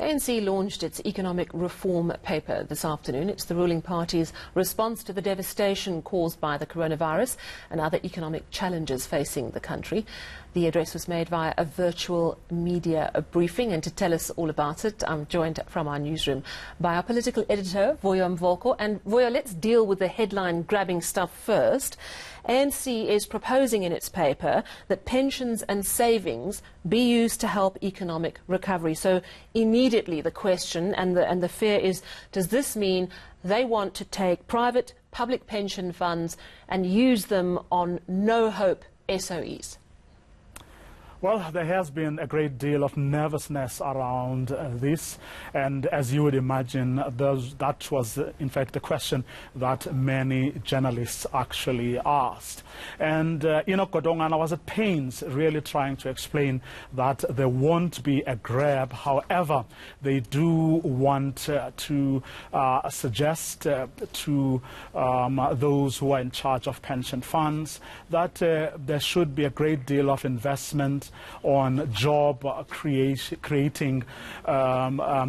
ANC launched its economic reform paper this afternoon. It's the ruling party's response to the devastation caused by the coronavirus and other economic challenges facing the country. The address was made via a virtual media briefing, and to tell us all about it, I'm joined from our newsroom by our political editor, Voyo Mvoko. And Voyo, let's deal with the headline-grabbing stuff first. ANC is proposing in its paper that pensions and savings be used to help economic recovery. So immediately the question and the fear is, does this mean they want to take private public pension funds and use them on no-hope SOEs? Well, there has been a great deal of nervousness around this, and as you would imagine, that was in fact the question that many journalists actually asked. And Enoch Godongwana was at pains really trying to explain that there won't be a grab. However, they do want to suggest to those who are in charge of pension funds that there should be a great deal of investment on job creating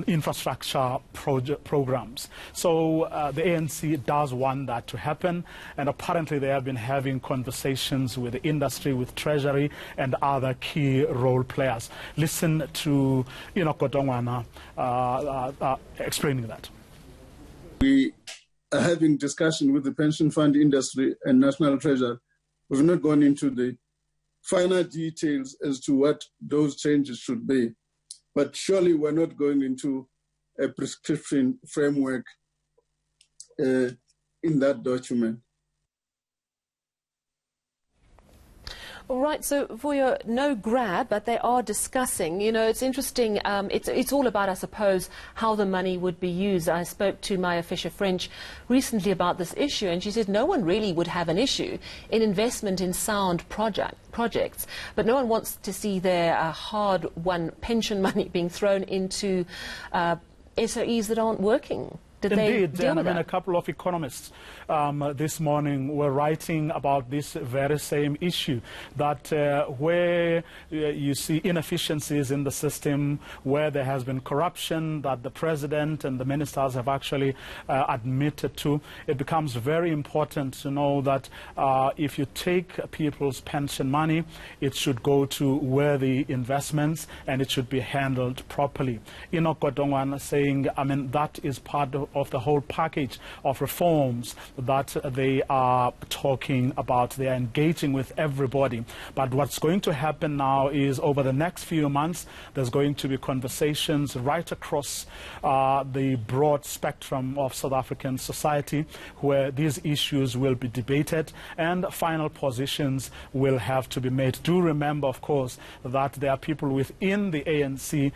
infrastructure programs. So the ANC does want that to happen, and apparently they have been having conversations with the industry, with Treasury and other key role players. Listen to Enoch Godongwana explaining that. We are having discussion with the pension fund industry and National Treasury. We've not gone into the finer details as to what those changes should be. But surely we're not going into a prescription framework in that document. All right, so Voyo, no grab, but they are discussing. You know, it's interesting. It's all about, I suppose, how the money would be used. I spoke to Maya Fisher-French recently about this issue, and she said no one really would have an issue in investment in sound projects, but no one wants to see their hard-won pension money being thrown into SOEs that aren't working. Indeed, and I mean, a couple of economists this morning were writing about this very same issue, that where you see inefficiencies in the system, where there has been corruption that the president and the ministers have actually admitted to, it becomes very important to know that if you take people's pension money, it should go to worthy investments and it should be handled properly. Enoch Godongwana saying, I mean, that is part of the whole package of reforms that they are talking about. They are engaging with everybody. But what's going to happen now is over the next few months, there's going to be conversations right across the broad spectrum of South African society where these issues will be debated and final positions will have to be made. Do remember, of course, that there are people within the ANC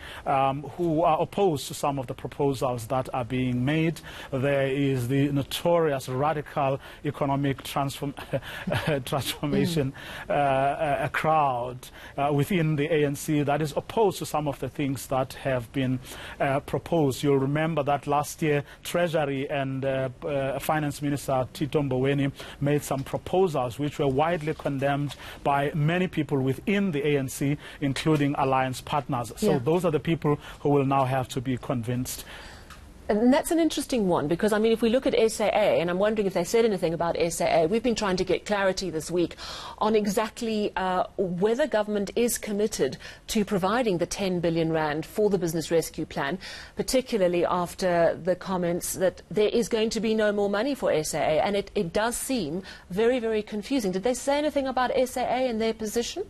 who are opposed to some of the proposals that are being made. There is the notorious radical economic transformation a crowd within the ANC that is opposed to some of the things that have been proposed. You'll remember that last year Treasury and Finance Minister Tito Mboweni made some proposals which were widely condemned by many people within the ANC, including alliance partners. So those are the people who will now have to be convinced. And that's an interesting one, because, I mean, if we look at SAA, and I'm wondering if they said anything about SAA, we've been trying to get clarity this week on exactly whether government is committed to providing the 10 billion rand for the business rescue plan, particularly after the comments that there is going to be no more money for SAA. And it does seem very, very confusing. Did they say anything about SAA and their position?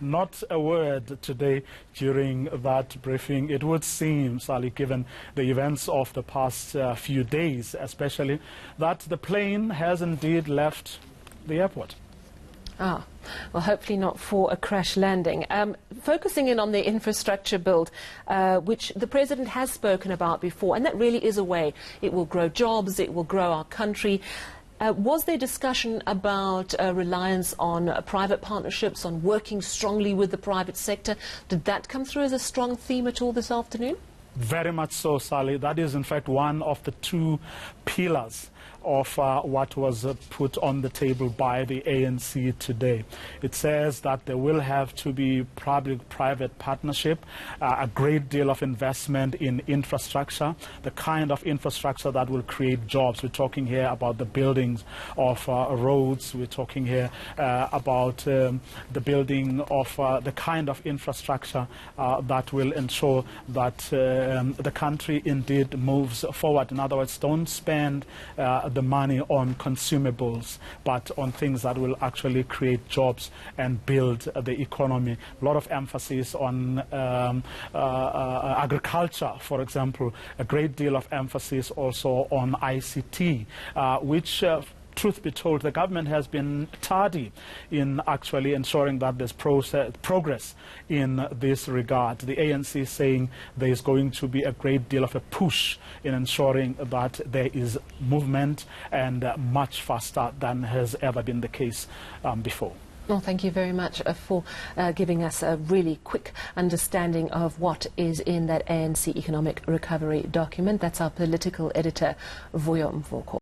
Not a word today during that briefing. It would seem, Sally, given the events of the past few days especially, that the plane has indeed left the airport. Ah, well, hopefully not for a crash landing. Focusing in on the infrastructure build, which the President has spoken about before, and that really is a way it will grow jobs, it will grow our country. Was there discussion about reliance on private partnerships, on working strongly with the private sector? Did that come through as a strong theme at all this afternoon? Very much so, Sally. That is, in fact, one of the two pillars of what was put on the table by the ANC today. It says that there will have to be public-private partnership, a great deal of investment in infrastructure, the kind of infrastructure that will create jobs. We're talking here about the buildings of roads. We're talking here about the building of the kind of infrastructure that will ensure that the country indeed moves forward. In other words, don't spend the money on consumables, but on things that will actually create jobs and build the economy. A lot of emphasis on agriculture, for example, a great deal of emphasis also on ICT, which truth be told, the government has been tardy in actually ensuring that there's progress in this regard. The ANC is saying there is going to be a great deal of a push in ensuring that there is movement, and much faster than has ever been the case before. Well, thank you very much for giving us a really quick understanding of what is in that ANC economic recovery document. That's our political editor, Vuyo Mvoko.